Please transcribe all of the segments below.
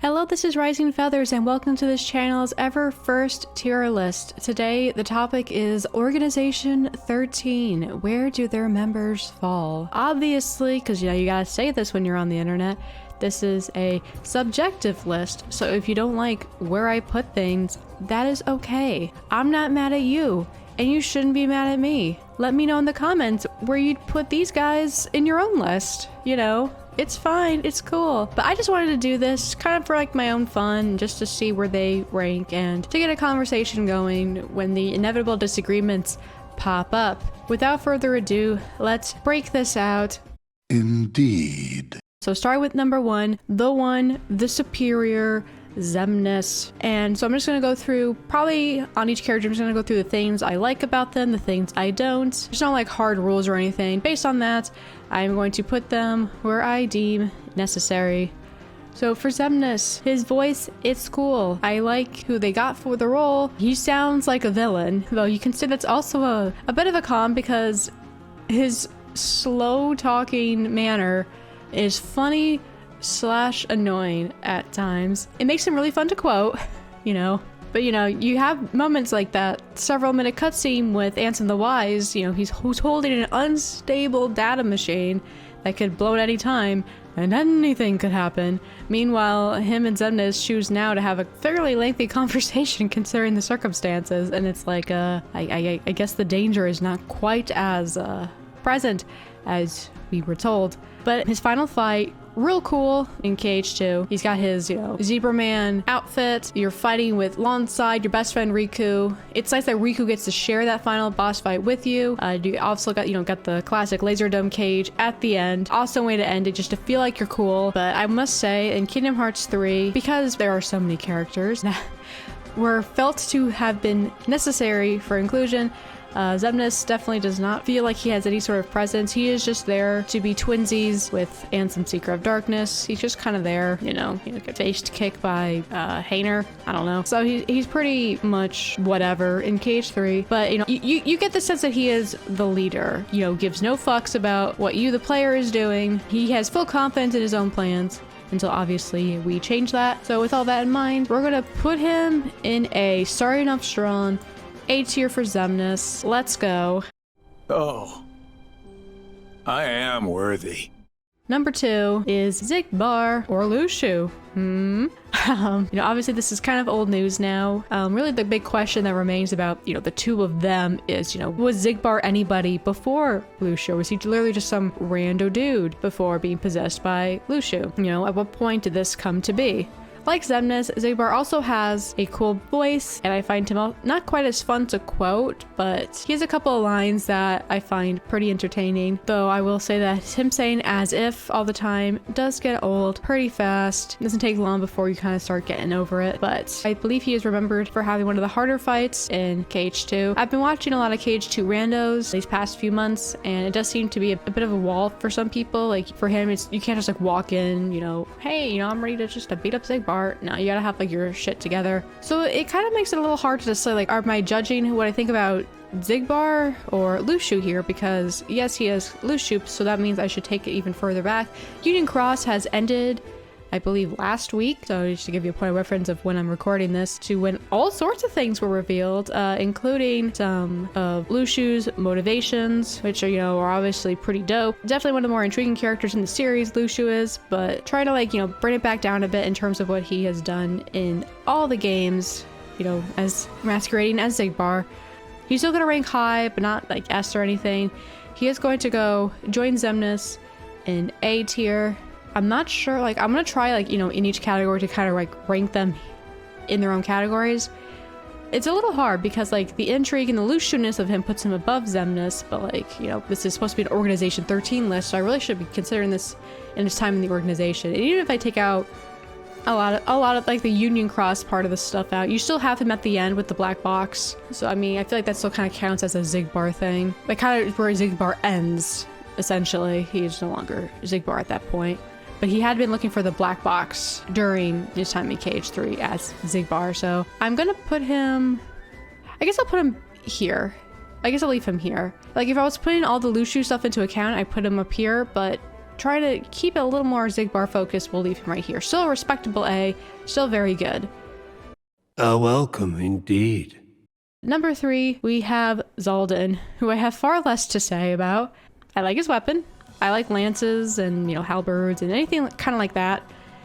Hello, this is Rising Feathers and welcome to this channel's ever first tier list. Today, the topic is Organization 13. Where do their members fall? Obviously, because you gotta say this when you're on the internet, this is a subjective list. So if you don't like where I put things, that is okay. I'm not mad at you, and you shouldn't be mad at me. Let me know in the comments where you'd put these guys in your own list, you know? It's fine, it's cool. But I just wanted to do this kind of for like my own fun, just to see where they rank and to get a conversation going when the inevitable disagreements pop up. Without further ado, let's break this out. Indeed. So start with number one, the superior, Xemnas. And so I'm just going to go through, probably on each character, I'm just going to go through the things I like about them, the things I don't. There's no like hard rules or anything. Based on that, I'm going to put them where I deem necessary. So for Xemnas, his voice, it's cool. I like who they got for the role. He sounds like a villain, though you can say that's also a bit of a con because his slow talking manner is funny slash annoying at times. It makes him really fun to quote, you know. But you know, you have moments like that several minute cutscene with Ansem the Wise, you know, who's holding an unstable data machine that could blow at any time and anything could happen. Meanwhile, him and Xemnas choose now to have a fairly lengthy conversation considering the circumstances, and it's like I guess the danger is not quite as present as we were told. But his final fight, real cool in XIII. He's got his, you know, Zebra Man outfit. You're fighting with alongside your best friend Riku. It's nice that Riku gets to share that final boss fight with you. You also got, got the classic laser dome cage at the end. Awesome way to end it, just to feel like you're cool. But I must say, in Kingdom Hearts 3, because there are so many characters that were felt to have been necessary for inclusion, Xemnas definitely does not feel like he has any sort of presence. He is just there to be twinsies with Ansem Seeker of Darkness. He's just kind of there, get faced kicked by Hainer. I don't know. So he's pretty much whatever in KH3. But you get the sense that he is the leader. Gives no fucks about what you, the player, is doing. He has full confidence in his own plans. Until obviously we change that. So with all that in mind, we're gonna put him in a Sorry Enough Strong A tier for Xemnas. Let's go. Oh, I am worthy. Number 2 is Zigbar or Lushu. Obviously this is kind of old news now. Really the big question that remains about, the two of them is, was Zigbar anybody before Lushu? Was he literally just some rando dude before being possessed by Lushu? At what point did this come to be? Like Xemnas, Zigbar also has a cool voice, and I find him not quite as fun to quote, but he has a couple of lines that I find pretty entertaining. Though I will say that him saying "as if" all the time does get old pretty fast. It doesn't take long before you kind of start getting over it, but I believe he is remembered for having one of the harder fights in KH2. I've been watching a lot of KH2 randos these past few months, and it does seem to be a bit of a wall for some people. Like for him, you can't just like walk in, hey, I'm ready to beat up Zigbar. No, you gotta have like your shit together. So it kind of makes it a little hard to say like, am I judging what I think about Zigbar or Lushu here? Because yes, he is Lushu, so that means I should take it even further back. Union Cross has ended, I believe, last week. So just to give you a point of reference of when I'm recording this, to when all sorts of things were revealed, including some of Lushu's motivations, which are obviously pretty dope. Definitely one of the more intriguing characters in the series, Lushu is, but trying to bring it back down a bit in terms of what he has done in all the games, as masquerading as Zigbar. He's still gonna rank high, but not like S or anything. He is going to go join Xemnas in A tier. I'm not sure, I'm gonna try in each category to kind of rank them in their own categories. It's a little hard because the intrigue and the Lushu-ness of him puts him above Xemnas, but this is supposed to be an Organization 13 list, so I really should be considering this in his time in the organization. And even if I take out a lot of the Union Cross part of the stuff out, you still have him at the end with the black box. So I mean, I feel like that still kind of counts as a Zigbar thing. Like kind of where Zigbar ends, essentially. He's no longer Zigbar at that point. But he had been looking for the black box during his time in KH3 as Zigbar, so I'm gonna put him... I guess I'll put him here. I guess I'll leave him here. If I was putting all the Lushu stuff into account, I put him up here, but trying to keep it a little more Zigbar focused, we'll leave him right here. Still a respectable A, still very good. Welcome indeed. Number 3, we have Zalden, who I have far less to say about. I like his weapon. I like lances and, halberds and anything kind of like that.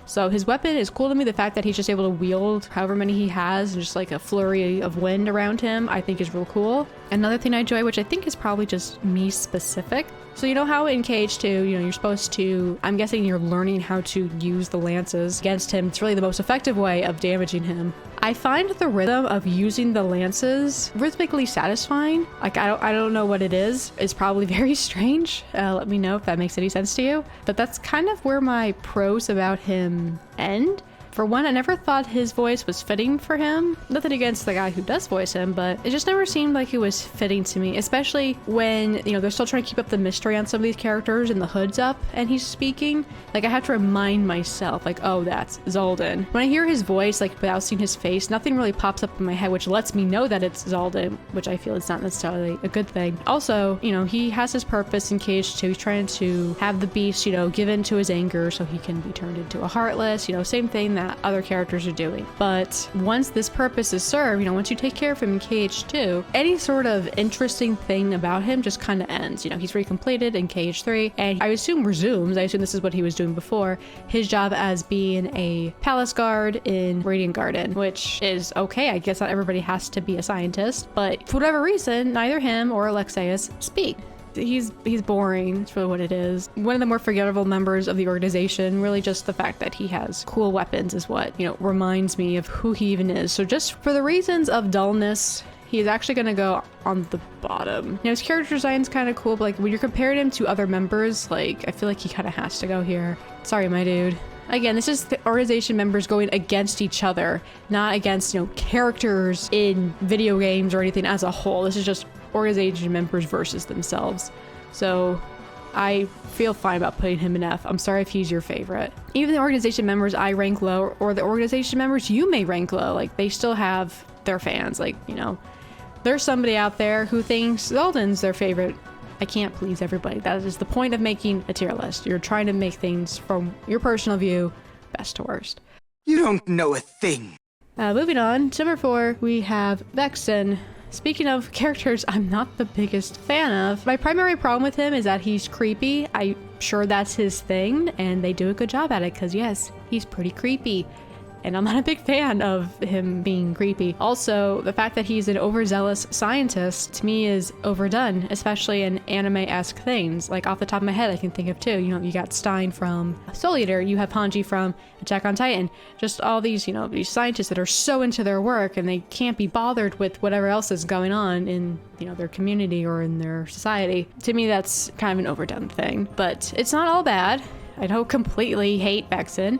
So his weapon is cool to me. The fact that he's just able to wield however many he has and just like a flurry of wind around him, I think is real cool. Another thing I enjoy, which I think is probably just me specific. So you know how in KH2, you're supposed to, I'm guessing you're learning how to use the lances against him. It's really the most effective way of damaging him. I find the rhythm of using the lances rhythmically satisfying. Like, I don't know what it is. It's probably very strange. Let me know if that makes any sense to you. But that's kind of where my pros about him end. For one, I never thought his voice was fitting for him. Nothing against the guy who does voice him, but it just never seemed like it was fitting to me, especially when, they're still trying to keep up the mystery on some of these characters and the hood's up and he's speaking. Like, I have to remind myself, like, oh, that's Zalden. When I hear his voice, like, without seeing his face, nothing really pops up in my head, which lets me know that it's Zalden, which I feel is not necessarily a good thing. Also, he has his purpose in KH2. He's trying to have the beast, given to his anger so he can be turned into a Heartless, same thing that other characters are doing. But once this purpose is served, once you take care of him in KH2, any sort of interesting thing about him just kind of ends. He's recompleted in KH3 and I assume resumes. I assume this is what he was doing before, his job as being a palace guard in Radiant Garden, which is okay. I guess not everybody has to be a scientist, but for whatever reason, neither him or Lexas speak. He's boring. It's really what it is. One of the more forgettable members of the organization. Really just the fact that he has cool weapons is what, reminds me of who he even is. So just for the reasons of dullness, he's actually going to go on the bottom. His character design's kind of cool, but like when you're comparing him to other members, like I feel like he kind of has to go here. Sorry, my dude. Again, this is the organization members going against each other, not against, characters in video games or anything as a whole. This is just organization members versus themselves. So I feel fine about putting him in F. I'm sorry if he's your favorite. Even the organization members I rank low, or the organization members you may rank low, like they still have their fans. Like, there's somebody out there who thinks Zalden's their favorite. I can't please everybody. That is the point of making a tier list. You're trying to make things from your personal view, best to worst. You don't know a thing. Moving on, to number 4, we have Beckson. Speaking of characters I'm not the biggest fan of, my primary problem with him is that he's creepy. I'm sure that's his thing, and they do a good job at it, because yes, he's pretty creepy. And I'm not a big fan of him being creepy. Also, the fact that he's an overzealous scientist, to me, is overdone, especially in anime-esque things. Like, off the top of my head, I can think of 2. You got Stein from Soul Eater, you have Hanji from Attack on Titan. Just all these, these scientists that are so into their work and they can't be bothered with whatever else is going on in, their community or in their society. To me, that's kind of an overdone thing. But it's not all bad. I don't completely hate Beckson.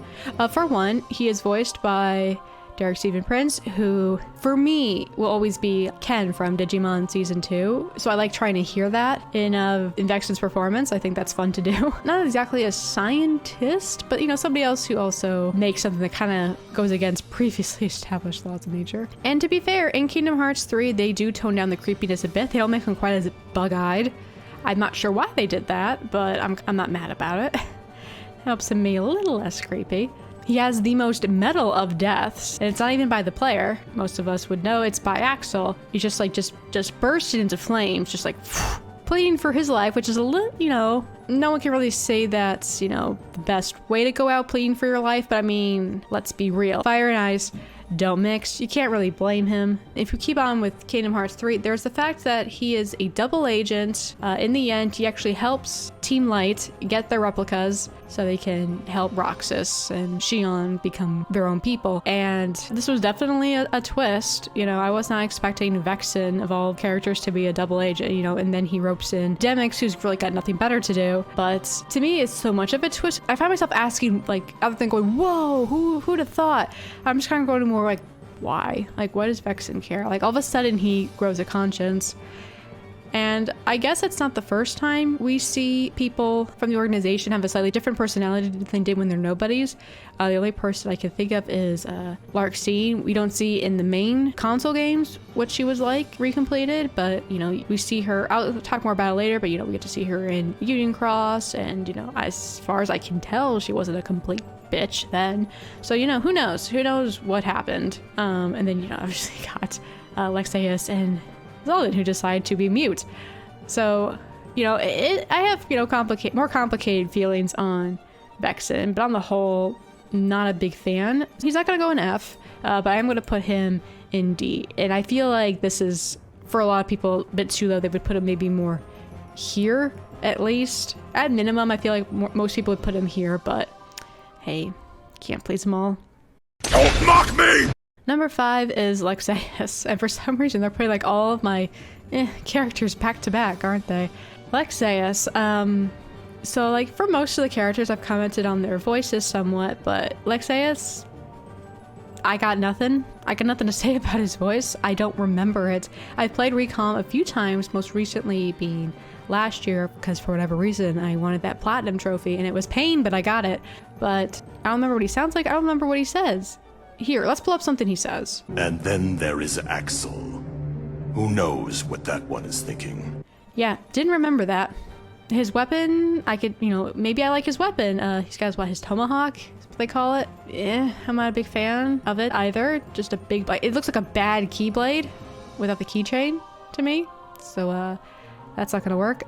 For one, he is voiced by Derek Stephen Prince, who, for me, will always be Ken from Digimon Season 2. So I like trying to hear that in Beckson's performance. I think that's fun to do. Not exactly a scientist, but, somebody else who also makes something that kind of goes against previously established laws of nature. And to be fair, in Kingdom Hearts 3, they do tone down the creepiness a bit. They don't make him quite as bug-eyed. I'm not sure why they did that, but I'm not mad about it. Helps him be a little less creepy. He has the most metal of deaths, and it's not even by the player. Most of us would know it's by Axel. He's just like, just bursting into flames, just like pleading for his life, which is a little, no one can really say that's, the best way to go out pleading for your life, but I mean, let's be real. Fire and ice don't mix. You can't really blame him. If you keep on with Kingdom Hearts 3, there's the fact that he is a double agent. In the end, he actually helps Team Light get their replicas so they can help Roxas and Xinyan become their own people. And this was definitely a twist. I was not expecting Beckson, of all characters, to be a double agent, and then he ropes in Demix, who's really got nothing better to do. But to me, it's so much of a twist. I find myself asking, like, other than going, whoa, who'd have thought? I'm just kind of going more like, why? Like, what does Beckson care? Like, all of a sudden he grows a conscience. And I guess it's not the first time we see people from the organization have a slightly different personality than they did when they're nobodies. The only person I can think of is Larx. We don't see in the main console games what she was like recompleted, but you know, we see her, I'll talk more about it later, but you know, we get to see her in Union Cross, and you know, as far as I can tell, she wasn't a complete bitch then. So you know, who knows what happened. And then you know, obviously got Lexas and Zalden, who decide to be mute. So you know, I have, you know, more complicated feelings on Beckson, but on the whole, not a big fan. He's not gonna go in F, but I'm gonna put him in D. And I feel like this is, for a lot of people, a bit too low. They would put him maybe more here, at least. At minimum, I feel like most people would put him here, but hey, can't please them all. Don't mock me! Number 5 is Lexas, and for some reason they're putting like all of my characters back to back, aren't they? Lexas, so like for most of the characters I've commented on their voices somewhat, but Lexas, I got nothing to say about his voice. I don't remember it. I've played Recom a few times, most recently being last year, because for whatever reason I wanted that platinum trophy, and it was pain, but I got it. But I don't remember what he sounds like. I don't remember what he says. Here, let's pull up something he says. And then there is Axel. Who knows what that one is thinking? Yeah, didn't remember that. His weapon, I could, you know, maybe I like his weapon. He's got his tomahawk, is what they call it. I'm not a big fan of it either. Just a big, it looks like a bad keyblade without the keychain to me. So, that's not gonna work.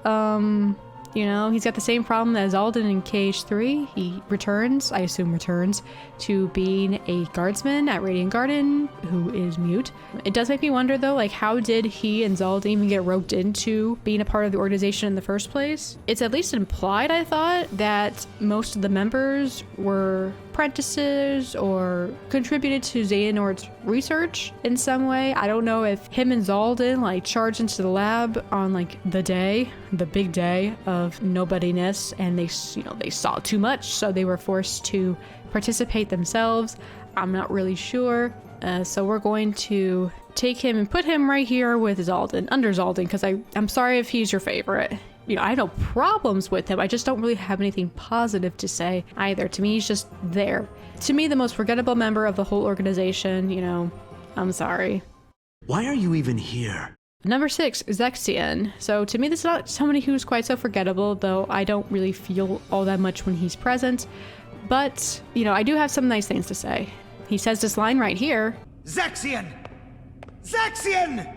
You know, he's got the same problem as Zalden in XIII. He returns, I assume returns, to being a guardsman at Radiant Garden, who is mute. It does make me wonder though, like how did he and Zalden even get roped into being a part of the organization in the first place? It's at least implied, I thought, that most of the members were apprentices or contributed to Xehanort's research in some way. I don't know if him and Zalden like charged into the lab on like the big day of nobodiness, and they saw too much, so they were forced to participate themselves. I'm not really sure. So we're going to take him and put him right here with Zalden, under Zalden, because I'm sorry if he's your favorite. You know, I have no problems with him. I just don't really have anything positive to say either. To me, he's just there. To me, the most forgettable member of the whole organization, you know, I'm sorry. Why are you even here? Number 6, Zexian. So to me, this is not somebody who's quite so forgettable, though I don't really feel all that much when he's present. But, you know, I do have some nice things to say. He says this line right here. Zexian! Zexian!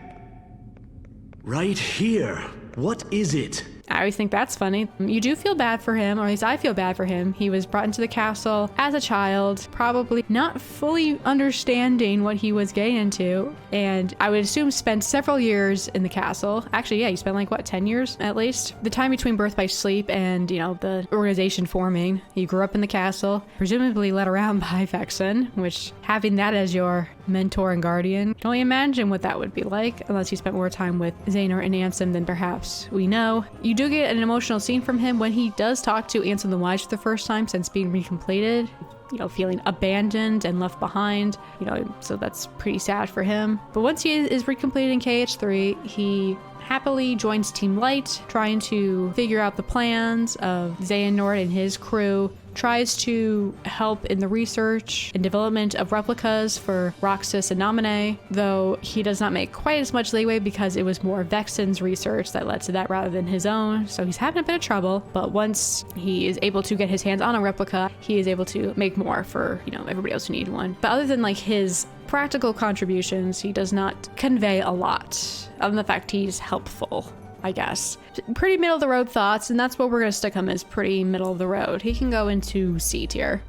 Right here. What is it? I always think that's funny. You do feel bad for him, or at least I feel bad for him. He was brought into the castle as a child, probably not fully understanding what he was getting into, and I would assume spent several years in the castle. Actually, yeah, he spent like, what, 10 years at least? The time between birth by sleep and, you know, the organization forming. He grew up in the castle, presumably led around by Beckson, which having that as your mentor and guardian, can only imagine what that would be like, unless you spent more time with Xehanort and Ansem than perhaps we know. You do get an emotional scene from him when he does talk to Ansem the Wise for the first time since being recompleted, you know, feeling abandoned and left behind, you know, so that's pretty sad for him. But once he is recompleted in XIII, he happily joins Team Light, trying to figure out the plans of Xehanort and his crew, tries to help in the research and development of replicas for Roxas and Nominee, though he does not make quite as much leeway because it was more Beckson's research that led to that rather than his own, so he's having a bit of trouble. But once he is able to get his hands on a replica, he is able to make more for, you know, everybody else who needs one. But other than like his practical contributions, he does not convey a lot, other than the fact he's helpful, I guess. Pretty middle of the road thoughts, and that's what we're gonna stick him as, pretty middle of the road. He can go into C tier.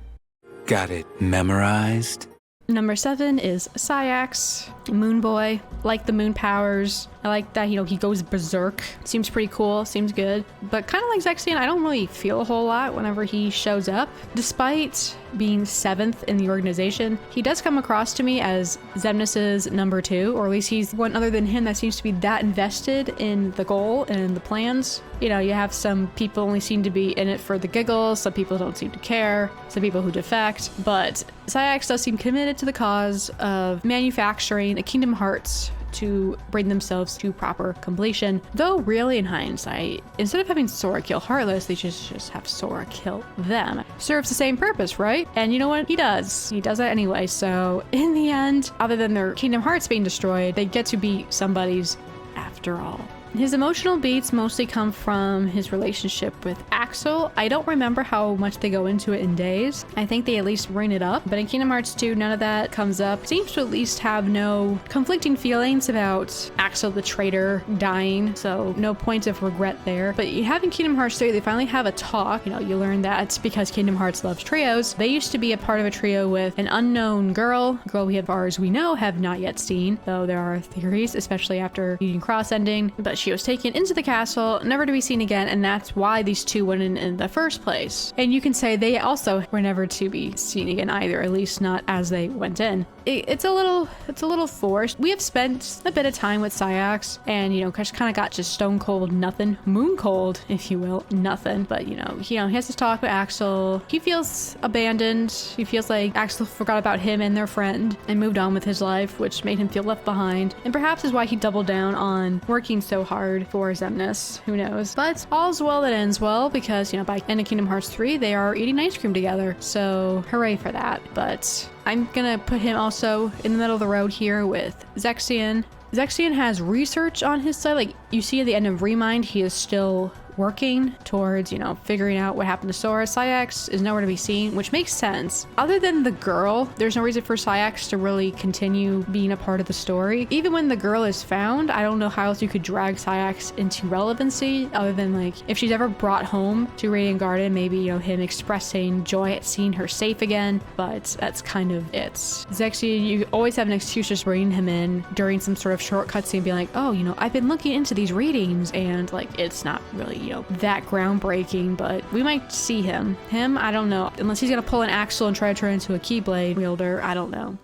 Got it memorized? Number 7 is Sayax, Moon Boy. Like the moon powers. I like that, you know, he goes berserk. Seems pretty cool, seems good. But kind of like Zexian, I don't really feel a whole lot whenever he shows up. Despite being 7th in the organization, he does come across to me as Xemnas' number 2, or at least he's one other than him that seems to be that invested in the goal and the plans. You know, you have some people only seem to be in it for the giggles, some people don't seem to care, some people who defect, but Sayax does seem committed to the cause of manufacturing a Kingdom Hearts to bring themselves to proper completion. Though really in hindsight, instead of having Sora kill Heartless, they just have Sora kill them. Serves the same purpose, right? And you know what? He does that anyway. So in the end, other than their Kingdom Hearts being destroyed, they get to be somebody's after all. His emotional beats mostly come from his relationship with Axel. I don't remember how much they go into it in Days. I think they at least bring it up, but in Kingdom Hearts 2, none of that comes up. Seems to at least have no conflicting feelings about Axel the traitor dying, so no point of regret there. But you have in Kingdom Hearts 3, they finally have a talk. You know, you learn that it's because Kingdom Hearts loves trios. They used to be a part of a trio with an unknown girl we, as far as we know, have not yet seen, though there are theories, especially after Union Cross ending, but she was taken into the castle, never to be seen again, and that's why these two went in the first place. And you can say they also were never to be seen again either, at least not as they went in. It's a little forced. We have spent a bit of time with Sayax, and you know, kind of got just stone cold nothing, moon cold, if you will, nothing. But you know, he has to talk with Axel. He feels abandoned. He feels like Axel forgot about him and their friend and moved on with his life, which made him feel left behind, and perhaps is why he doubled down on working so hard for Xemnas. Who knows? But all's well that ends well, because you know, by end of Kingdom Hearts 3, they are eating ice cream together. So hooray for that. But I'm gonna put him also in the middle of the road here with Zexian. Zexian has research on his side. Like you see at the end of Remind, he is still working towards, you know, figuring out what happened to Sora. Sayax is nowhere to be seen, which makes sense. Other than the girl, there's no reason for Sayax to really continue being a part of the story. Even when the girl is found, I don't know how else you could drag Sayax into relevancy, other than like if she's ever brought home to Radiant Garden, maybe, you know, him expressing joy at seeing her safe again, but that's kind of it. Zexian, you always have an excuse just bringing him in during some sort of short cutscene, being like, oh, you know, I've been looking into these readings, and like it's not really, you know, that groundbreaking, but we might see him. I don't know. Unless he's gonna pull an Axel and try to turn into a Keyblade wielder, I don't know.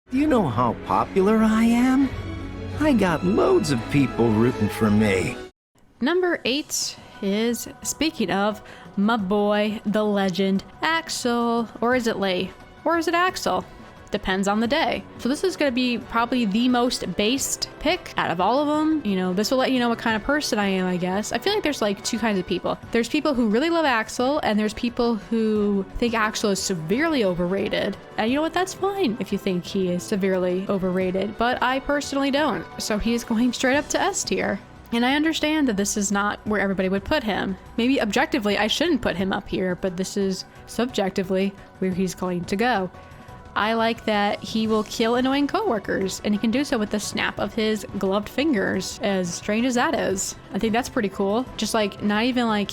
Do you know how popular I am? I got loads of people rooting for me. Number 8 is, speaking of, my boy, the legend, Axel. Or is it Lay? Or is it Axel? Depends on the day. So this is going to be probably the most based pick out of all of them. You know, this will let you know what kind of person I am, I guess. I feel like there's like two kinds of people. There's people who really love Axel, and there's people who think Axel is severely overrated. And you know what? That's fine if you think he is severely overrated, but I personally don't. So he's going straight up to S tier. And I understand that this is not where everybody would put him. Maybe objectively I shouldn't put him up here, but this is subjectively where he's going to go. I like that he will kill annoying coworkers, and he can do so with the snap of his gloved fingers, as strange as that is. I think that's pretty cool. Just like, not even like,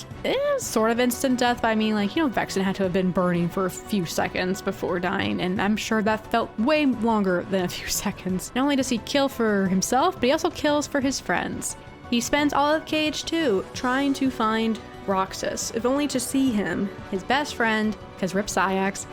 sort of instant death, but I mean, like, you know, Beckson had to have been burning for a few seconds before dying, and I'm sure that felt way longer than a few seconds. Not only does he kill for himself, but he also kills for his friends. He spends all of KH2 trying to find Roxas, if only to see him, his best friend, because rip Sayax,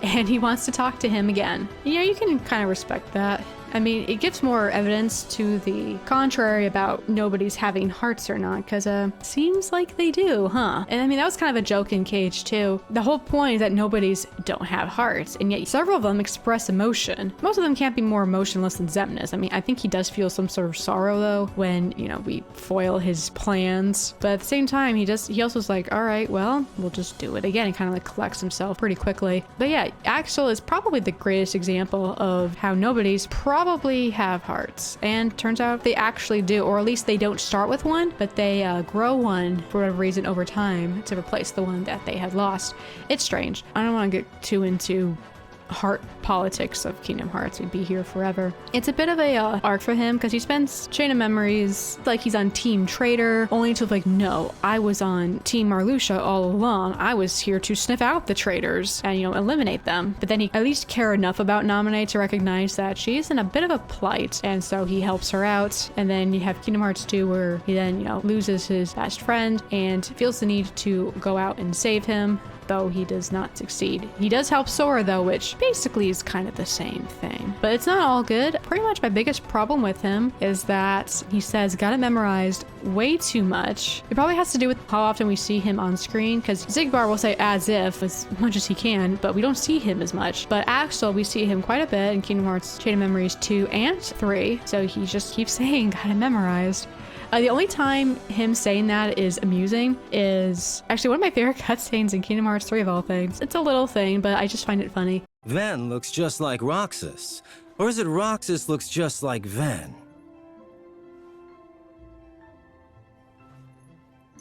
and he wants to talk to him again. You know, you can kind of respect that. I mean, it gives more evidence to the contrary about nobody's having hearts or not, because seems like they do, huh? And I mean, that was kind of a joke in KH2. The whole point is that nobody's don't have hearts, and yet several of them express emotion. Most of them can't be more emotionless than Xemnas. I mean, I think he does feel some sort of sorrow, though, when, you know, we foil his plans. But at the same time, he also is like, all right, well, we'll just do it again. He kind of like collects himself pretty quickly. But yeah, Axel is probably the greatest example of how nobody's probably have hearts, and turns out they actually do, or at least they don't start with one, but they grow one for whatever reason over time to replace the one that they had lost. It's strange. I don't want to get too into heart politics of Kingdom Hearts. We'd be here forever. It's a bit of a arc for him, because he spends Chain of Memories like he's on Team Traitor, only to like, no, I was on Team Marluxia all along. I was here to sniff out the traitors and, you know, eliminate them. But then he at least care enough about Nominate to recognize that she's in a bit of a plight, and so he helps her out. And then you have Kingdom Hearts 2, where he then, you know, loses his best friend and feels the need to go out and save him, though he does not succeed. He does help Sora though, which basically is kind of the same thing. But it's not all good. Pretty much my biggest problem with him is that he says got it memorized way too much. It probably has to do with how often we see him on screen, because Zigbar will say as if as much as he can, but we don't see him as much. But Axel, we see him quite a bit in Kingdom Hearts Chain of Memories 2 and 3, so he just keeps saying got it memorized. The only time him saying that is amusing is actually one of my favorite cutscenes in Kingdom Hearts 3 of all things. It's a little thing, but I just find it funny. Ven looks just like Roxas. Or is it Roxas looks just like Ven?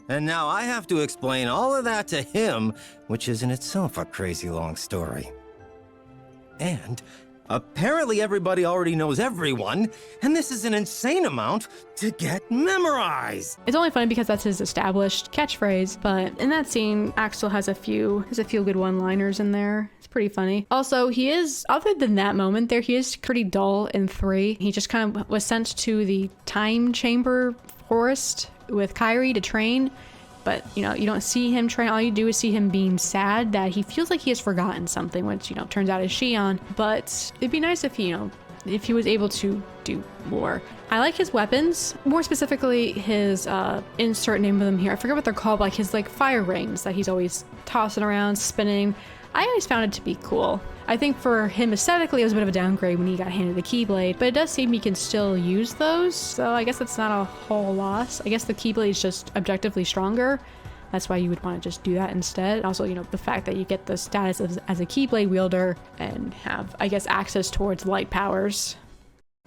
And now I have to explain all of that to him, which is in itself a crazy long story. And apparently everybody already knows everyone, and this is an insane amount to get memorized. It's only funny because that's his established catchphrase, but in that scene, Axel has a few good one-liners in there. It's pretty funny. Also, he is, other than that moment there, he is pretty dull in 3. He just kind of was sent to the time chamber forest with Kairi to train, but you know, you don't see him train. All you do is see him being sad that he feels like he has forgotten something, which, you know, turns out is Xinyan. But it'd be nice if, you know, if he was able to do more. I like his weapons, more specifically his insert name of them here. I forget what they're called, like his like fire rings that he's always tossing around, spinning. I always found it to be cool. I think for him aesthetically, it was a bit of a downgrade when he got handed the Keyblade, but it does seem he can still use those, so I guess that's not a whole loss. I guess the Keyblade is just objectively stronger. That's why you would want to just do that instead. Also, you know, the fact that you get the status as a Keyblade wielder and have, I guess, access towards light powers.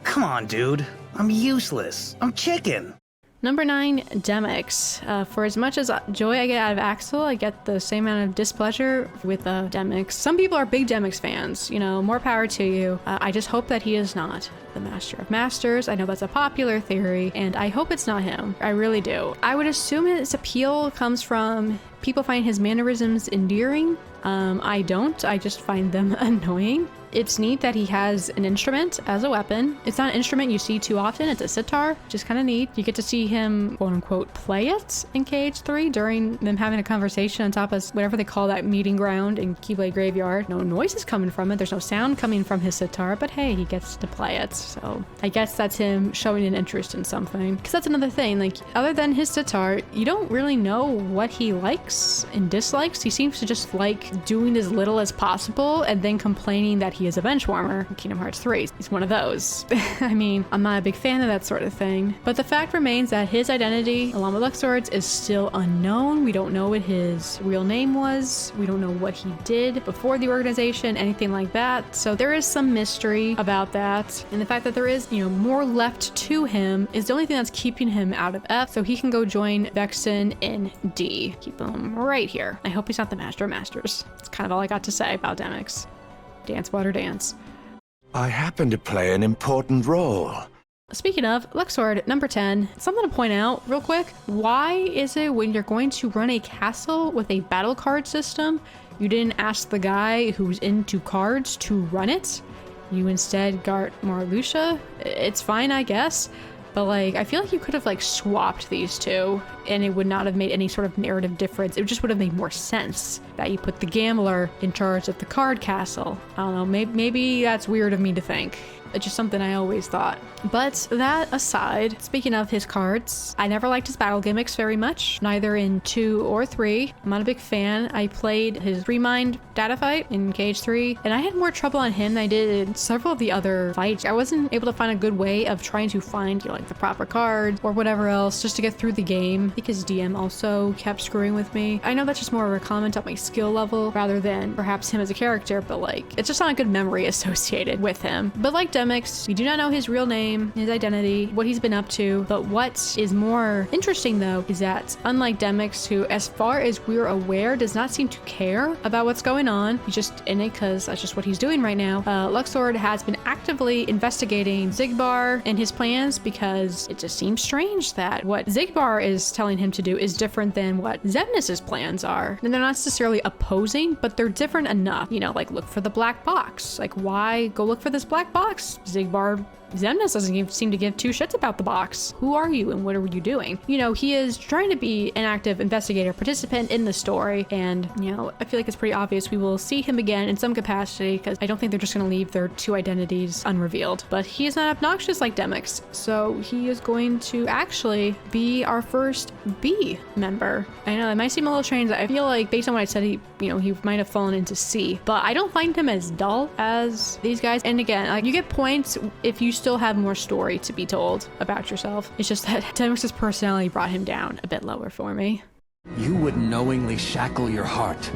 Come on, dude. I'm useless. I'm chicken. Number 9, Demix. For as much as joy I get out of Axel, I get the same amount of displeasure with Demix. Some people are big Demix fans, you know, more power to you. I just hope that he is not the Master of Masters. I know that's a popular theory, and I hope it's not him. I really do. I would assume his appeal comes from people finding his mannerisms endearing. I don't. I just find them annoying. It's neat that he has an instrument as a weapon. It's not an instrument you see too often. It's a sitar, which is kind of neat. You get to see him, quote unquote, play it in KH3 during them having a conversation on top of whatever they call that meeting ground in Keyblade Graveyard. No noise is coming from it. There's no sound coming from his sitar, but hey, he gets to play it. So I guess that's him showing an interest in something. Because that's another thing, like, other than his sitar, you don't really know what he likes and dislikes. He seems to just like doing as little as possible and then complaining that he is a bench warmer in Kingdom Hearts 3. He's one of those. I mean, I'm not a big fan of that sort of thing. But the fact remains that his identity, along with Luxord's, is still unknown. We don't know what his real name was. We don't know what he did before the organization, anything like that. So there is some mystery about that. And the fact that there is, you know, more left to him is the only thing that's keeping him out of F, so he can go join Beckson in D. Keep him right here. I hope he's not the Master of Masters. That's kind of all I got to say about Demix. Dance, water, dance. I happen to play an important role. Speaking of, Luxord, number 10, something to point out real quick. Why is it when you're going to run a castle with a battle card system, you didn't ask the guy who's into cards to run it? You instead got Marluxia? It's fine, I guess. But like, I feel like you could have like swapped these two and it would not have made any sort of narrative difference. It just would have made more sense that you put the gambler in charge of the card castle. I don't know, maybe that's weird of me to think. It's just something I always thought. But that aside, speaking of his cards, I never liked his battle gimmicks very much, neither in 2 or 3. I'm not a big fan. I played his Remind data fight in KH3, and I had more trouble on him than I did in several of the other fights. I wasn't able to find a good way of trying to find, you know, like the proper cards or whatever else just to get through the game, because DM also kept screwing with me. I know that's just more of a comment on my skill level rather than perhaps him as a character, but like, it's just not a good memory associated with him. But like Demix, we do not know his real name, his identity, what he's been up to. But what is more interesting though is that unlike Demix, who as far as we're aware does not seem to care about what's going on, he's just in it because that's just what he's doing right now, Luxord has been actively investigating Zigbar and his plans, because it just seems strange that what Zigbar is telling him to do is different than what Xemnas's plans are. And they're not necessarily opposing, but they're different enough. You know, like, look for the black box. Like, why go look for this black box? because Zigbar Xemnas doesn't seem to give two shits about the box. Who are you and what are you doing? You know, he is trying to be an active investigator participant in the story, and, you know, I feel like it's pretty obvious we will see him again in some capacity, because I don't think they're just going to leave their two identities unrevealed. But he is not obnoxious like Demix, so he is going to actually be our first B member. I know it might seem a little strange. I feel like based on what I said, he might have fallen into C, but I don't find him as dull as these guys. And again, like, you get points if you still have more story to be told about yourself. It's just that Demix's personality brought him down a bit lower for me. You would knowingly shackle your heart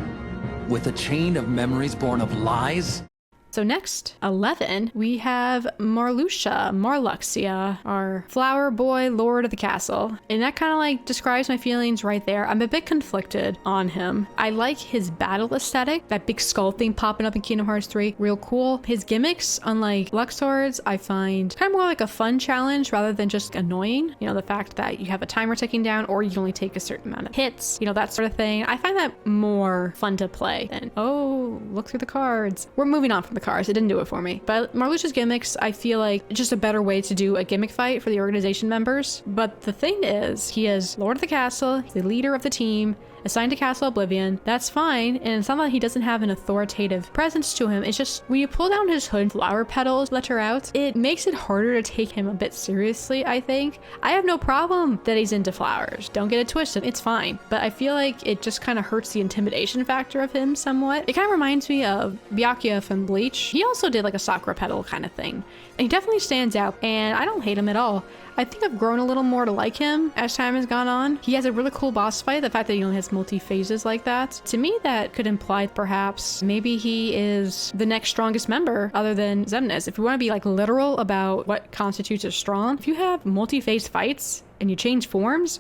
with a chain of memories born of lies? So next, 11, we have Marluxia, our flower boy lord of the castle. And that kind of like describes my feelings right there. I'm a bit conflicted on him. I like his battle aesthetic, that big skull thing popping up in Kingdom Hearts 3, real cool. His gimmicks, unlike Luxord's, I find kind of more like a fun challenge rather than just annoying. You know, the fact that you have a timer ticking down or you can only take a certain amount of hits, you know, that sort of thing. I find that more fun to play than, oh, look through the cards. We're moving on from the cards. It didn't do it for me. But Marluxia's gimmicks, I feel like just a better way to do a gimmick fight for the organization members. But the thing is, he is Lord of the Castle, the leader of the team, assigned to Castle Oblivion. That's fine, and it's not that he doesn't have an authoritative presence to him. It's just when you pull down his hood, flower petals flutter out, it makes it harder to take him a bit seriously, I think. I have no problem that he's into flowers. Don't get it twisted. It's fine. But I feel like it just kind of hurts the intimidation factor of him somewhat. It kind of reminds me of Byakuya from Bleach. He also did like a sakura petal kind of thing. And he definitely stands out, and I don't hate him at all. I think I've grown a little more to like him as time has gone on. He has a really cool boss fight. The fact that he only has multi-phases like that, to me, that could imply perhaps maybe he is the next strongest member other than Xemnas. If you want to be like literal about what constitutes a strong, if you have multi-phase fights and you change forms,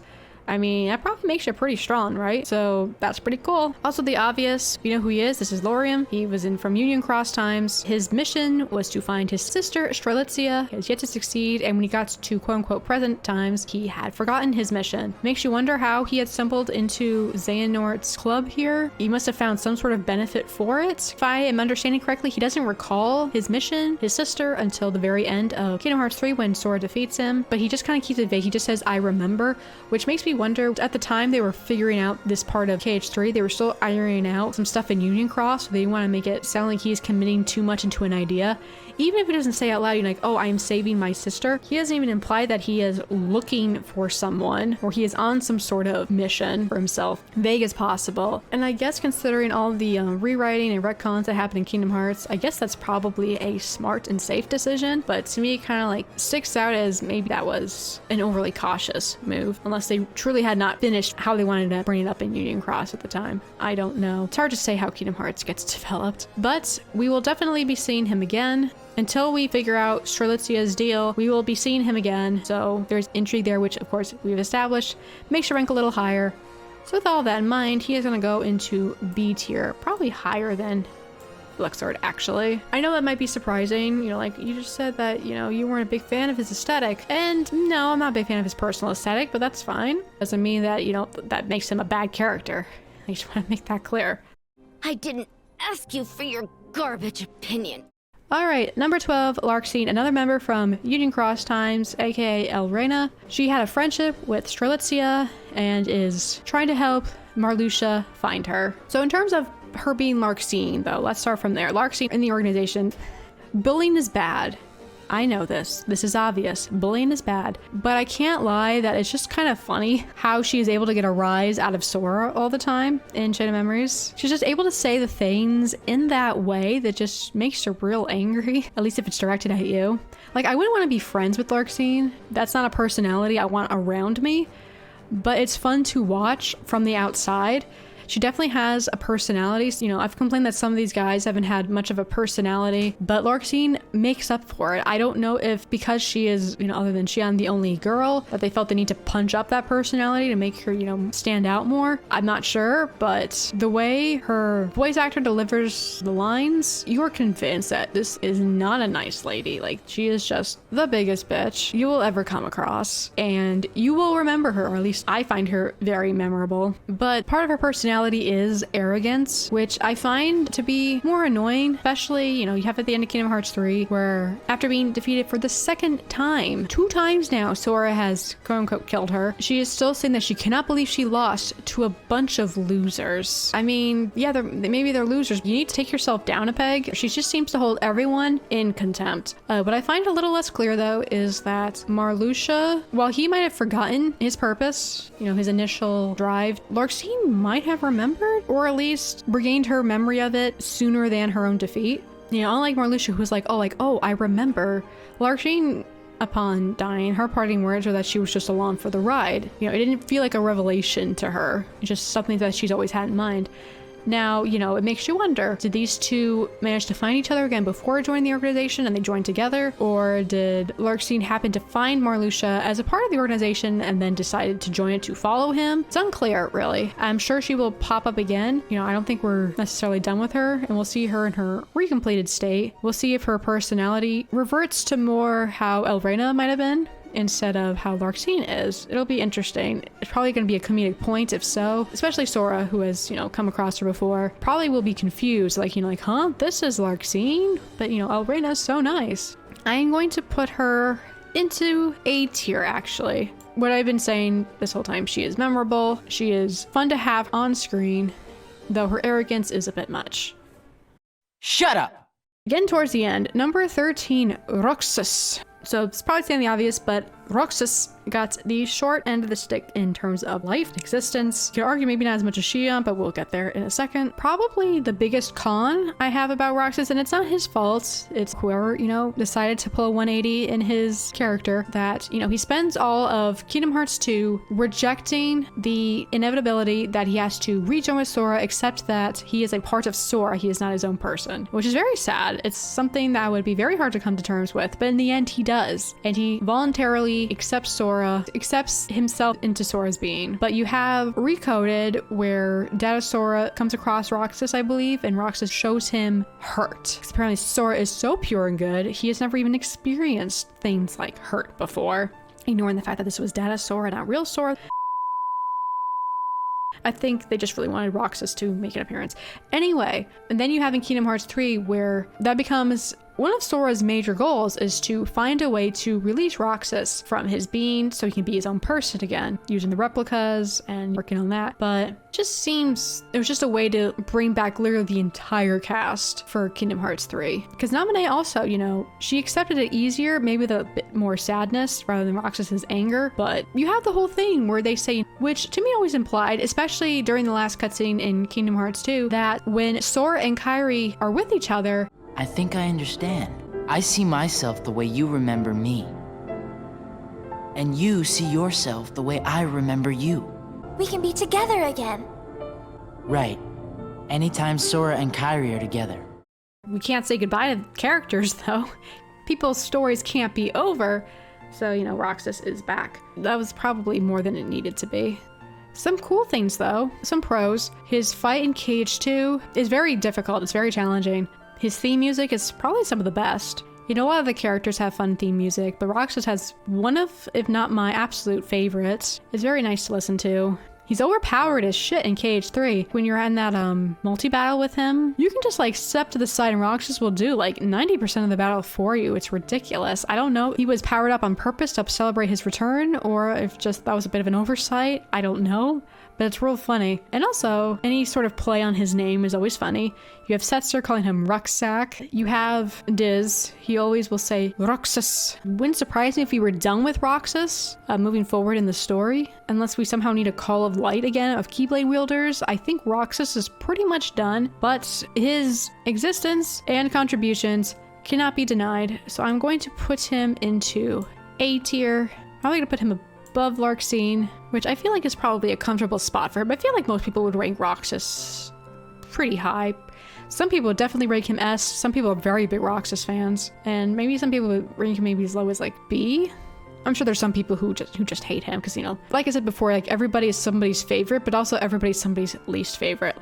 I mean, that probably makes you pretty strong, right? So that's pretty cool. Also, the obvious, you know who he is. This is Laurium. He was in from Union Cross times. His mission was to find his sister, Strelitzia. He has yet to succeed, and when he got to quote-unquote present times, he had forgotten his mission. Makes you wonder how he had stumbled into Xehanort's club here. He must have found some sort of benefit for it. If I am understanding correctly, he doesn't recall his mission, his sister, until the very end of Kingdom Hearts 3 when Sora defeats him, but he just kind of keeps it vague. He just says, I remember, which makes me wonder, at the time they were figuring out this part of KH3, they were still ironing out some stuff in Union Cross, so they didn't want to make it sound like he's committing too much into an idea. Even if he doesn't say out loud, you're like, oh, I am saving my sister. He doesn't even imply that he is looking for someone or he is on some sort of mission for himself. Vague as possible. And I guess considering all the rewriting and retcons that happened in Kingdom Hearts, I guess that's probably a smart and safe decision. But to me, it kind of like sticks out as maybe that was an overly cautious move, unless they truly had not finished how they wanted to bring it up in Union Cross at the time. I don't know. It's hard to say how Kingdom Hearts gets developed, but we will definitely be seeing him again. Until we figure out Strelitzia's deal, we will be seeing him again. So there's intrigue there, which of course we've established. Makes your rank a little higher. So with all that in mind, he is going to go into B tier, probably higher than Luxord, actually. I know that might be surprising, you know, like you just said that, you know, you weren't a big fan of his aesthetic. And no, I'm not a big fan of his personal aesthetic, but that's fine. Doesn't mean that, you know, that makes him a bad character. I just want to make that clear. I didn't ask you for your garbage opinion. All right, number 12, Larxene, another member from Union Cross times, aka El Reina. She had a friendship with Strelitzia and is trying to help Marluxia find her. So in terms of her being Larxene, though, let's start from there. Larxene in the organization, bullying is bad. I know this. This is obvious. Bullying is bad. But I can't lie that it's just kind of funny how she is able to get a rise out of Sora all the time in Chain of Memories. She's just able to say the things in that way that just makes her real angry, at least if it's directed at you. Like, I wouldn't want to be friends with Larxene. That's not a personality I want around me. But it's fun to watch from the outside. She definitely has a personality. You know, I've complained that some of these guys haven't had much of a personality, but Larxene makes up for it. I don't know if because she is, you know, other than Xinyan, the only girl, that they felt the need to punch up that personality to make her, you know, stand out more. I'm not sure, but the way her voice actor delivers the lines, you are convinced that this is not a nice lady. Like, she is just the biggest bitch you will ever come across, and you will remember her, or at least I find her very memorable. But part of her personality personality is arrogance, which I find to be more annoying, especially, you have at the end of Kingdom Hearts 3, where after being defeated for the second time, 2 times now, Sora has quote-unquote killed her. She is still saying that she cannot believe she lost to a bunch of losers. I mean, yeah, maybe they're losers. You need to take yourself down a peg. She just seems to hold everyone in contempt. What I find a little less clear, though, is that Marluxia, while he might have forgotten his purpose, his initial drive, Larxene might have remembered, or at least regained her memory of it sooner than her own defeat. Unlike Marluxia, who was like, oh, I remember. Larxene, upon dying, her parting words were that she was just along for the ride. It didn't feel like a revelation to her. It's just something that she's always had in mind. Now, it makes you wonder, did these two manage to find each other again before joining the organization and they joined together? Or did Larxene happen to find Marluxia as a part of the organization and then decided to join it to follow him? It's unclear, really. I'm sure she will pop up again. I don't think we're necessarily done with her, and we'll see her in her recompleted state. We'll see if her personality reverts to more how Elrena might have been, instead of how Larxene is. It'll be interesting. It's probably going to be a comedic point if so, especially Sora, who has, come across her before, probably will be confused, like, huh, this is Larxene? But, Elrena's so nice. I am going to put her into A tier, actually. What I've been saying this whole time, she is memorable, she is fun to have on screen, though her arrogance is a bit much. Shut up! Getting towards the end, number 13, Roxas. So it's probably saying the obvious, but Roxas got the short end of the stick in terms of life and existence. You could argue maybe not as much as Xinyan, but we'll get there in a second. Probably the biggest con I have about Roxas, and it's not his fault. It's whoever, decided to pull a 180 in his character, that, he spends all of Kingdom Hearts 2 rejecting the inevitability that he has to rejoin with Sora, except that he is a part of Sora. He is not his own person, which is very sad. It's something that would be very hard to come to terms with, but in the end, he does. And he voluntarily accepts Sora, accepts himself into Sora's being. But you have Recoded, where Data Sora comes across Roxas, I believe, and Roxas shows him hurt. Because apparently Sora is so pure and good, he has never even experienced things like hurt before. Ignoring the fact that this was Data Sora, not real Sora. I think they just really wanted Roxas to make an appearance. Anyway, and then you have in Kingdom Hearts 3, where that becomes one of Sora's major goals, is to find a way to release Roxas from his being so he can be his own person again, using the replicas and working on that. But it just seems it was just a way to bring back literally the entire cast for Kingdom Hearts 3. Because Naminé also, she accepted it easier, maybe with a bit more sadness rather than Roxas's anger. But you have the whole thing where they say, which to me always implied, especially during the last cutscene in Kingdom Hearts 2, that when Sora and Kairi are with each other, I think I understand. I see myself the way you remember me. And you see yourself the way I remember you. We can be together again. Right. Anytime Sora and Kairi are together. We can't say goodbye to characters, though. People's stories can't be over. So, Roxas is back. That was probably more than it needed to be. Some cool things, though. Some pros. His fight in Cage 2 is very difficult. It's very challenging. His theme music is probably some of the best. A lot of the characters have fun theme music, but Roxas has one of, if not my absolute favorites. It's very nice to listen to. He's overpowered as shit in Cage 3. When you're in that multi-battle with him, you can just step to the side and Roxas will do 90% of the battle for you. It's ridiculous. I don't know if he was powered up on purpose to celebrate his return, or if just that was a bit of an oversight. I don't know. But it's real funny. And also, any sort of play on his name is always funny. You have Setzer calling him Rucksack. You have Diz. He always will say Roxas. Wouldn't surprise me if we were done with Roxas moving forward in the story. Unless we somehow need a call of light again of Keyblade wielders. I think Roxas is pretty much done. But his existence and contributions cannot be denied. So I'm going to put him into A tier. Probably going to put him above Larxene, which I feel like is probably a comfortable spot for him. I feel like most people would rank Roxas pretty high. Some people would definitely rank him S. Some people are very big Roxas fans, and maybe some people would rank him maybe as low as B. I'm sure there's some people who just hate him because, like I said before, everybody is somebody's favorite, but also everybody's somebody's least favorite.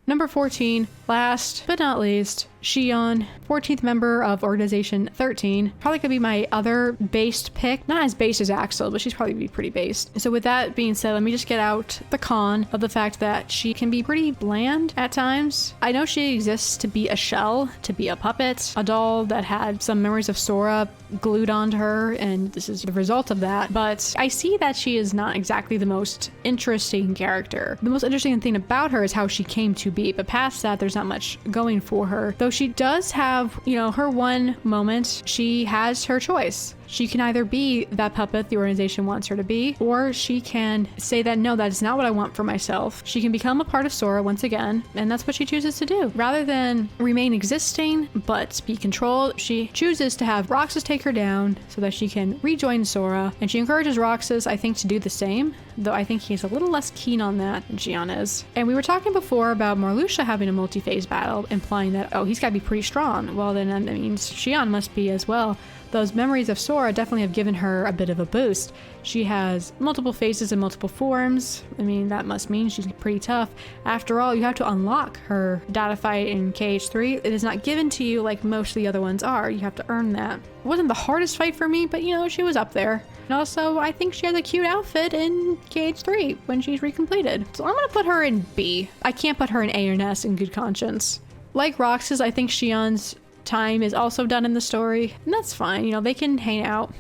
Number 14, last but not least, Xinyan, 14th member of Organization 13. Probably could be my other based pick. Not as based as Axel, but she's probably be pretty based. So with that being said, let me just get out the con of the fact that she can be pretty bland at times. I know she exists to be a shell, to be a puppet, a doll that had some memories of Sora glued onto her, and this is the result of that. But I see that she is not exactly the most interesting character. The most interesting thing about her is how she came to be, but past that, there's not much going for her. Though she does have, you know, her one moment. She has her choice. She can either be that puppet the organization wants her to be, or she can say that no, that is not what I want for myself. She can become a part of Sora once again, and that's what she chooses to do. Rather than remain existing, but be controlled, she chooses to have Roxas take her down so that she can rejoin Sora, and she encourages Roxas, I think, to do the same, though I think he's a little less keen on that than Xinyan is. And we were talking before about Marluxia having a multi-phase battle, implying that, oh, he's got to be pretty strong. Well, then that means Xinyan must be as well. Those memories of Sora definitely have given her a bit of a boost. She has multiple faces and multiple forms. I mean, that must mean she's pretty tough. After all, you have to unlock her data fight in KH3. It is not given to you like most of the other ones are. You have to earn that. It wasn't the hardest fight for me, but you know, she was up there. And also, I think she has a cute outfit in KH3 when she's recompleted. So I'm gonna put her in B. I can't put her in A or an S in good conscience. Like Roxas, I think Xion's time is also done in the story, and that's fine. You know, they can hang out.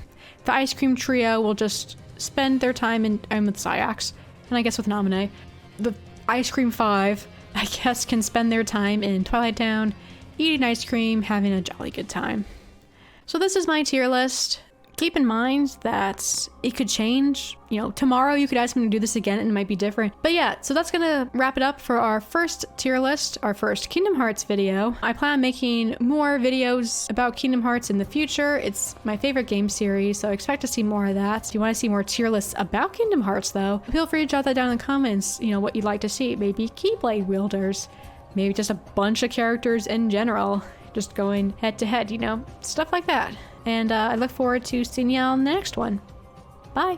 The ice cream trio will just spend their time in with Sayax, and I guess with Naminé. The ice cream 5, I guess, can spend their time in Twilight Town, eating ice cream, having a jolly good time. So this is my tier list. Keep in mind that it could change. You know, tomorrow you could ask me to do this again and it might be different. But yeah, so that's gonna wrap it up for our first tier list, our first Kingdom Hearts video. I plan on making more videos about Kingdom Hearts in the future. It's my favorite game series, so expect to see more of that. If you want to see more tier lists about Kingdom Hearts though, feel free to jot that down in the comments, you know, what you'd like to see. Maybe Keyblade wielders, maybe just a bunch of characters in general, just going head to head, you know, stuff like that. And I look forward to seeing you on the next one. Bye.